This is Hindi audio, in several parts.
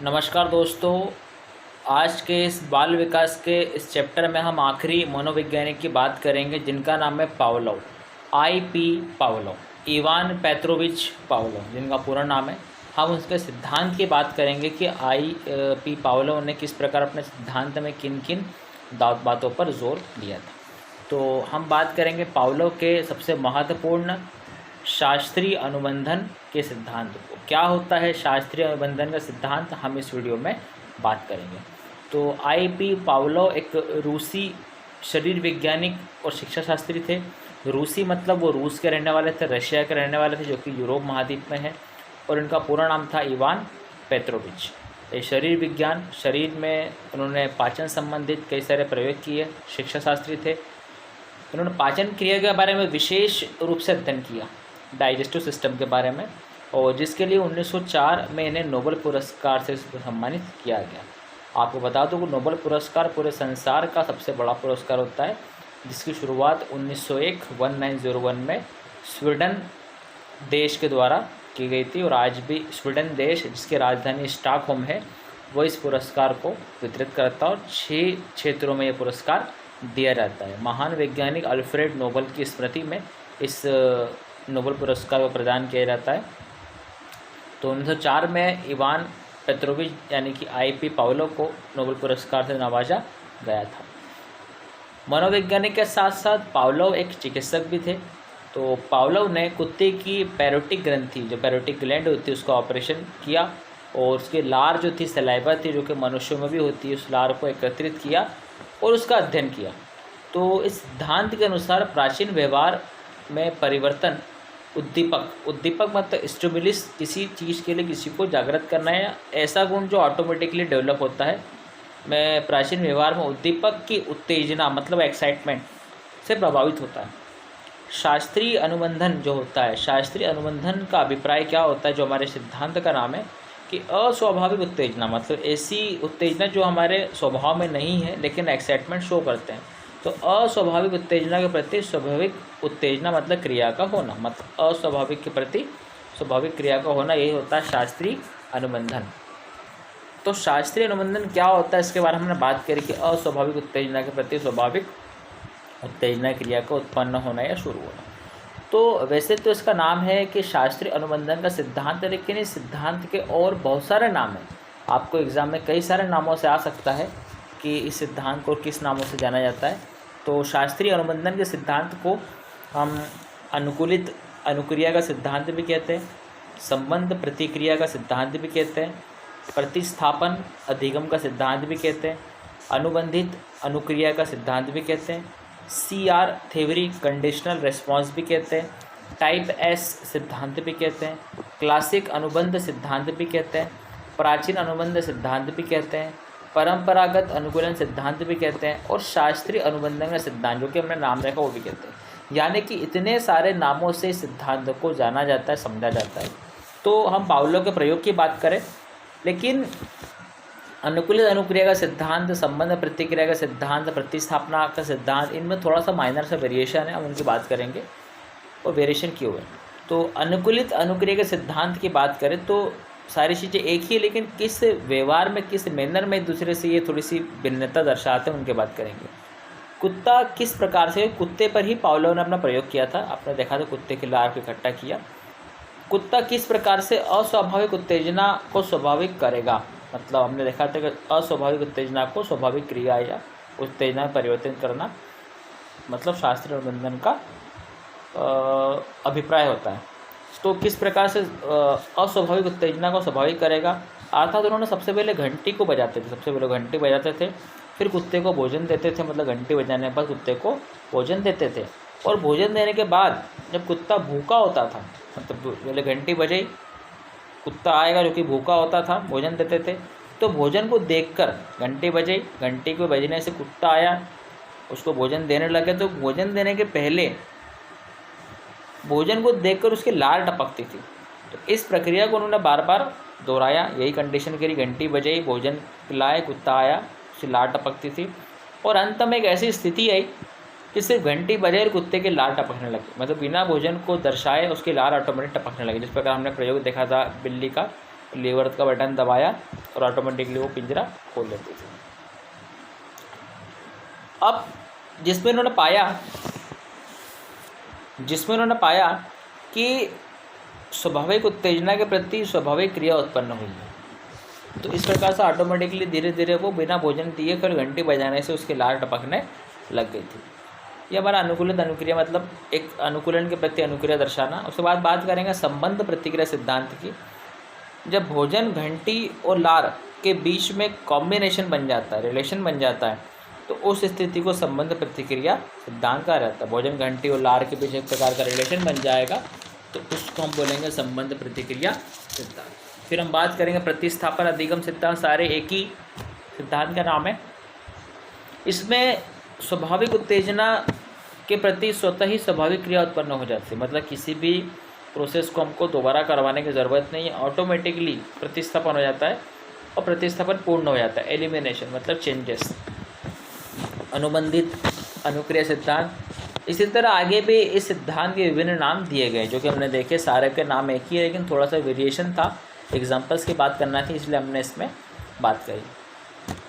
नमस्कार दोस्तों। आज के इस बाल विकास के इस चैप्टर में हम आखिरी मनोवैज्ञानिक की बात करेंगे जिनका नाम है Pavlov. IP. Pavlov, Ivan Petrovich Pavlov जिनका पूरा नाम है। हम उसके सिद्धांत की बात करेंगे कि आई.पी. पावलोव ने किस प्रकार अपने सिद्धांत में किन किन बातों पर जोर दिया था। तो हम बात करेंगे पावलोव के सबसे महत्वपूर्ण शास्त्रीय अनुबंधन के सिद्धांत को। क्या होता है शास्त्रीय अनुबंधन का सिद्धांत, हम इस वीडियो में बात करेंगे। तो आई.पी. पावलोव एक रूसी शरीर वैज्ञानिक और शिक्षा शास्त्री थे। रूसी मतलब वो रूस के रहने वाले थे, रशिया के रहने वाले थे, जो कि यूरोप महाद्वीप में है। और इनका पूरा नाम था इवान पेत्रोविच। ये शरीर विज्ञान, शरीर में उन्होंने पाचन संबंधित कई सारे प्रयोग किए, शिक्षा शास्त्री थे। उन्होंने पाचन क्रिया के बारे में विशेष रूप से अध्ययन किया, डाइजेस्टिव सिस्टम के बारे में, और जिसके लिए 1904 में इन्हें नोबेल पुरस्कार से सम्मानित किया गया। आपको बता दूं कि नोबेल पुरस्कार पूरे संसार का सबसे बड़ा पुरस्कार होता है, जिसकी शुरुआत 1901 में स्वीडन देश के द्वारा की गई थी। और आज भी स्वीडन देश, जिसकी राजधानी स्टॉकहोम है, वो इस पुरस्कार को वितरित करता है और 6 क्षेत्रों में ये पुरस्कार दिया जाता है। महान वैज्ञानिक अल्फ्रेड नोबेल की स्मृति में इस नोबेल पुरस्कार को प्रदान किया जाता है। तो 1904 में इवान पेत्रोविच यानी कि आई.पी. पावलोव को नोबेल पुरस्कार से नवाजा गया था। मनोवैज्ञानिक के साथ साथ पावलोव एक चिकित्सक भी थे। तो पावलोव ने कुत्ते की पैरोटिक ग्रंथि, जो पैरोटिक ग्लैंड होती है, उसका ऑपरेशन किया और उसकी लार जो थी, सलाइवा थी, जो कि मनुष्यों में भी होती है, उस लार को एकत्रित किया और उसका अध्ययन किया। तो इस सिद्धांत के अनुसार प्राचीन व्यवहार में परिवर्तन, उद्दीपक मतलब स्टिमुलस, किसी चीज़ के लिए किसी को जागृत करना है, ऐसा गुण जो ऑटोमेटिकली डेवलप होता है, में प्राचीन व्यवहार में उद्दीपक की उत्तेजना मतलब एक्साइटमेंट से प्रभावित होता है। शास्त्रीय अनुबंधन जो होता है, शास्त्रीय अनुबंधन का अभिप्राय क्या होता है, जो हमारे सिद्धांत का नाम है कि अस्वाभाविक उत्तेजना, मतलब ऐसी उत्तेजना जो हमारे स्वभाव में नहीं है लेकिन एक्साइटमेंट शो करते हैं। तो अस्वाभाविक उत्तेजना के प्रति स्वाभाविक उत्तेजना मतलब क्रिया का होना, मतलब अस्वाभाविक के प्रति स्वाभाविक क्रिया का होना, यही होता है शास्त्रीय अनुबंधन। तो शास्त्रीय अनुबंधन क्या होता है, इसके बारे में हमने बात करी कि अस्वाभाविक उत्तेजना के प्रति स्वाभाविक उत्तेजना क्रिया का उत्पन्न होना या शुरू होना। तो वैसे तो इसका नाम है कि शास्त्रीय अनुबंधन का सिद्धांत है, लेकिन इस सिद्धांत के और बहुत सारे नाम हैं। आपको एग्जाम में कई सारे नामों से आ सकता है कि इस सिद्धांत को किस नामों से जाना जाता है। तो शास्त्रीय अनुबंधन के सिद्धांत को हम अनुकूलित अनुक्रिया का सिद्धांत भी कहते हैं, संबंध प्रतिक्रिया का सिद्धांत भी कहते हैं, प्रतिस्थापन अधिगम का सिद्धांत भी कहते हैं, अनुबंधित अनुक्रिया का सिद्धांत भी कहते हैं, CR थ्योरी कंडीशनल रेस्पॉन्स भी कहते हैं, टाइप S सिद्धांत भी कहते हैं, क्लासिक अनुबंध सिद्धांत भी कहते हैं, प्राचीन अनुबंध सिद्धांत भी कहते हैं, परंपरागत अनुकूलन सिद्धांत भी कहते हैं, और शास्त्रीय अनुबंधन का सिद्धांत, जो कि हमने नाम रखा, वो भी कहते हैं। यानी कि इतने सारे नामों से सिद्धांत को जाना जाता है, समझा जाता है। तो हम पावलोव के प्रयोग की बात करें, लेकिन अनुकूलित अनुक्रिया का सिद्धांत, संबंध प्रतिक्रिया का सिद्धांत, प्रतिस्थापना का सिद्धांत, इनमें थोड़ा सा माइनर सा वेरिएशन है, हम उनकी बात करेंगे और वेरिएशन क्यों है। तो अनुकूलित अनुक्रिया के सिद्धांत की बात करें तो सारी चीज़ें एक ही है, लेकिन किस व्यवहार में, किस मैनर में एक दूसरे से ये थोड़ी सी भिन्नता दर्शाते हैं, उनकी बात करेंगे। कुत्ता किस प्रकार से, कुत्ते पर ही पावलोव ने अपना प्रयोग किया था। आपने देखा था कुत्ते के लार को इकट्ठा किया। कुत्ता किस प्रकार से अस्वाभाविक उत्तेजना को स्वाभाविक करेगा, मतलब हमने देखा था कि अस्वाभाविक उत्तेजना को स्वाभाविक क्रिया या उत्तेजना में परिवर्तित करना, मतलब शास्त्रीय अनुबंधन का अभिप्राय होता है। तो किस प्रकार से अस्वाभाविक उत्तेजना को स्वाभाविक करेगा, अर्थात उन्होंने सबसे पहले घंटी को बजाते थे, सबसे पहले घंटी बजाते थे, फिर कुत्ते को भोजन देते थे, मतलब घंटी बजाने के बाद कुत्ते को भोजन देते थे, और भोजन देने के बाद जब कुत्ता भूखा होता था, मतलब पहले घंटी बजाई, कुत्ता आएगा जो कि भूखा होता था, भोजन देते थे, तो भोजन को देखकर घंटी बजाई, घंटी को बजने से कुत्ता आया, उसको भोजन देने लगे। तो भोजन देने के पहले भोजन को देखकर उसकी लार टपकती थी। तो इस प्रक्रिया को उन्होंने बार बार दोहराया, यही कंडीशन करी, घंटी बजाई, भोजन पिलाए, कुत्ता आया, उसकी लार टपकती थी, और अंत में एक ऐसी स्थिति आई कि सिर्फ घंटी बजाए और कुत्ते की लार टपकने लगी, मतलब बिना भोजन को दर्शाए उसकी लार ऑटोमेटिक टपकने लगी। जिस प्रकार हमने प्रयोग देखा था, बिल्ली का लीवर का बटन दबाया और ऑटोमेटिकली वो पिंजरा खोल लेती थी। अब जिसमें उन्होंने पाया कि स्वाभाविक उत्तेजना के प्रति स्वाभाविक क्रिया उत्पन्न हुई है, तो इस प्रकार से ऑटोमेटिकली धीरे धीरे वो बिना भोजन दिए फिर घंटी बजाने से उसकी लार टपकने लग गई थी। ये हमारा अनुकूलित अनुक्रिया मतलब एक अनुकूलन के प्रति अनुक्रिया दर्शाना। उसके बाद बात करेंगे संबंध प्रतिक्रिया सिद्धांत की। जब भोजन, घंटी और लार के बीच में कॉम्बिनेशन बन जाता है, रिलेशन बन जाता है, तो उस स्थिति को संबंध प्रतिक्रिया सिद्धांत कहा जाता है। भोजन, घंटी और लार के बीच एक प्रकार का रिलेशन बन जाएगा तो उसको हम बोलेंगे संबंध प्रतिक्रिया सिद्धांत। फिर हम बात करेंगे प्रतिस्थापन अधिगम सिद्धांत। सारे एक ही सिद्धांत का नाम है। इसमें स्वाभाविक उत्तेजना के प्रति स्वतः ही स्वाभाविक क्रिया उत्पन्न हो जाती है, मतलब किसी भी प्रोसेस को हमको दोबारा करवाने की ज़रूरत नहीं है, ऑटोमेटिकली प्रतिस्थापन हो जाता है और प्रतिस्थापन पूर्ण हो जाता है। एलिमिनेशन मतलब चेंजेस। अनुबंधित अनुक्रिया सिद्धांत। इसी तरह आगे भी इस सिद्धांत के विभिन्न नाम दिए गए जो कि हमने देखे। सारे के नाम एक ही है लेकिन थोड़ा सा वेरिएशन था, एग्जाम्पल्स की बात करना थी इसलिए हमने इसमें बात करी।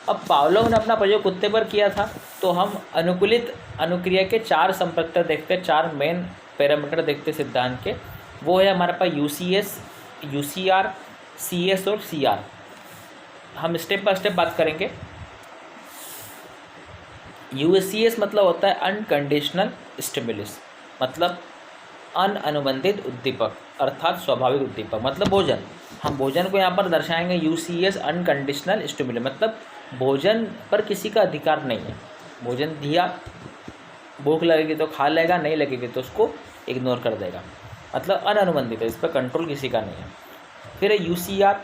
अब पावलोव ने अपना प्रयोग कुत्ते पर किया था, तो हम अनुकूलित अनुक्रिया के 4 संपृक्तक देखते, 4 मेन पैरामीटर देखते सिद्धांत के। वो है हमारे पास UCS, UCR, CS और CR। हम स्टेप बाय स्टेप बात करेंगे। UCS मतलब होता है अनकंडीशनल स्टिमुलस, मतलब अनअनुबंधित उद्दीपक अर्थात स्वाभाविक उद्दीपक, मतलब भोजन। हम भोजन को यहाँ पर दर्शाएंगे UCS अनकंडीशनल स्टिमुलस, मतलब भोजन पर किसी का अधिकार नहीं है। भोजन दिया, भूख लगेगी तो खा लेगा, नहीं लगेगी तो उसको इग्नोर कर देगा, मतलब अनअनुबंधित है, इस पर कंट्रोल किसी का नहीं है। फिर है UCR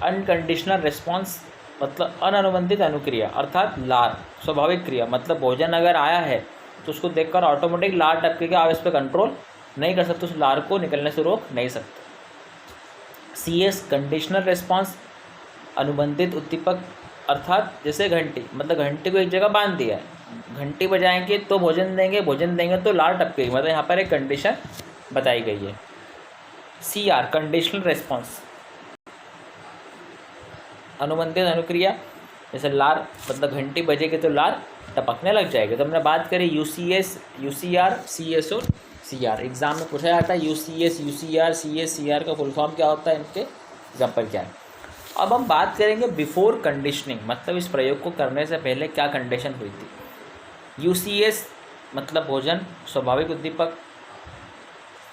अनकंडीशनल रिस्पॉन्स, मतलब अनअनुबंधित अनुक्रिया अर्थात लार, स्वाभाविक क्रिया, मतलब भोजन अगर आया है तो उसको देखकर ऑटोमेटिक लार टपकेगा, आप इस पर कंट्रोल नहीं कर सकते, उस लार को निकलने से रोक नहीं सकते। CS कंडीशनल रिस्पॉन्स, अनुबंधित उद्दीपक अर्थात जैसे घंटी, मतलब घंटी को एक जगह बांध दिया है, घंटी बजाएंगे तो भोजन देंगे, भोजन देंगे तो लार टपकेगी, मतलब यहाँ पर एक कंडीशन बताई गई है। CR कंडीशनल रिस्पॉन्स, अनुबंधित अनुक्रिया, जैसे लार, मतलब घंटी बजेगी तो लार टपकने लग जाएगी। तो हमने बात करी UCS, UCR, CS और CR। एग्जाम में पूछा जाता है UCS, UCR, CS, CR का फुल फॉर्म क्या होता है, इनके एग्जाम्पल क्या है। अब हम बात करेंगे बिफोर कंडीशनिंग, मतलब इस प्रयोग को करने से पहले क्या कंडीशन हुई थी। UCS मतलब भोजन, स्वाभाविक उद्दीपक।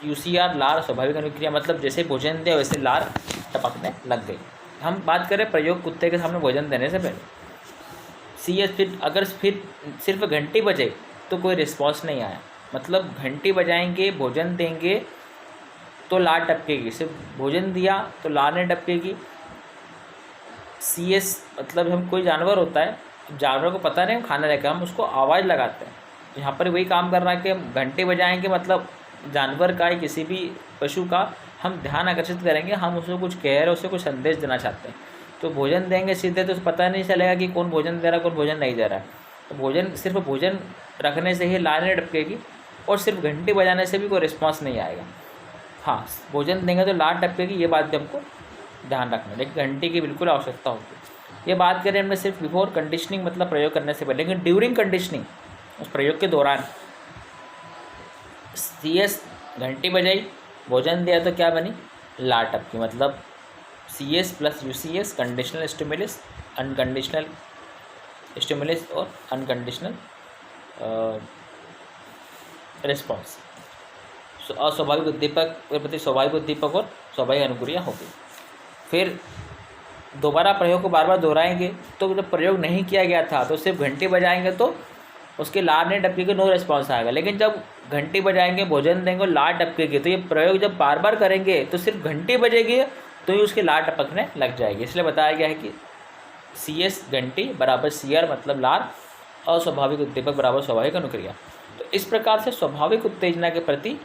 UCR लार, स्वाभाविक अनुक्रिया, मतलब जैसे भोजन दिया वैसे लार टपकने लग गई। हम बात करें प्रयोग कुत्ते के सामने भोजन देने से पहले। CS फिर सिर्फ घंटी बजे तो कोई रिस्पॉन्स नहीं आया, मतलब घंटी बजाएंगे, भोजन देंगे तो लार टपकेगी, सिर्फ भोजन दिया तो लार नहीं टपकेगी। CS मतलब हम कोई जानवर होता है, जानवर को पता नहीं हम खाना लेकर, हम उसको आवाज़ लगाते हैं, तो यहाँ पर वही काम कर रहा है कि हम घंटी बजाएंगे, मतलब जानवर का या किसी भी पशु का हम ध्यान आकर्षित करेंगे, हम उसको कुछ कह रहे हैं, उससे कुछ संदेश देना चाहते हैं। तो भोजन देंगे सीधे तो पता नहीं चलेगा कि कौन भोजन दे रहा है, कौन भोजन नहीं दे रहा है। तो भोजन, सिर्फ भोजन रखने से ही लार नहीं टपकेगी और सिर्फ घंटी बजाने से भी कोई रिस्पॉन्स नहीं आएगा। हाँ, भोजन देंगे तो लार टपकेगी, ये बात भी हमको ध्यान रखना, लेकिन घंटी की बिल्कुल आवश्यकता होती है। ये बात करें हमने सिर्फ बिफोर कंडीशनिंग मतलब प्रयोग करने से पहले, लेकिन ड्यूरिंग कंडीशनिंग उस प्रयोग के दौरान CS घंटी बजाई, भोजन दिया तो क्या बनी, लार टपकी, मतलब CS plus UCS conditional stimulus, unconditional stimulus और अनकंडीशनल रिस्पॉन्स। अस्वाभाविक उद्दीपक के प्रति स्वाभाविक उद्दीपक और स्वाभाविक अनुक्रिया होगी। फिर दोबारा प्रयोग को बार बार दोहराएंगे, तो जब प्रयोग नहीं किया गया था तो सिर्फ घंटी बजाएंगे तो उसके लार नहीं टपकेगी, नो रिस्पॉन्स आएगा। लेकिन जब घंटी बजाएंगे, भोजन देंगे और लार टपकेगी, तो ये प्रयोग जब बार बार करेंगे तो सिर्फ घंटी बजेगी तो ही उसकी लार टपकने लग जाएगी। इसलिए बताया गया है कि CS घंटी बराबर CR मतलब लार, अस्वाभाविक उद्दीपक बराबर स्वाभाविक अनुक्रिया। तो इस प्रकार से स्वाभाविक उत्तेजना के प्रति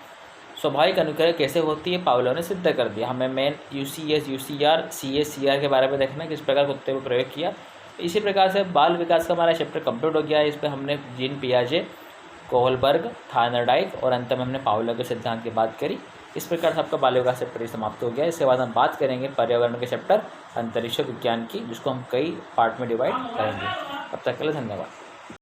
स्वाभाविक अनुक्रिया कैसे होती है पावलोव ने सिद्ध कर दिया। हमें main UCS, UCR, CS, CR के बारे में देखना है, किस प्रकार कुत्ते पर प्रयोग किया। इसी प्रकार से बाल विकास का हमारा चैप्टर कंप्लीट हो गया है। इस पर हमने जीन पियाजे, कोहलबर्ग, थायरनडाइक और अंत में हमने पावलोव के सिद्धांत की बात करी। इस प्रकार से आपका बाल विकास चैप्टर समाप्त हो गया। इसके बाद हम बात करेंगे पर्यावरण के चैप्टर अंतरिक्ष विज्ञान की, जिसको हम कई पार्ट में डिवाइड करेंगे। तब तक के लिए धन्यवाद।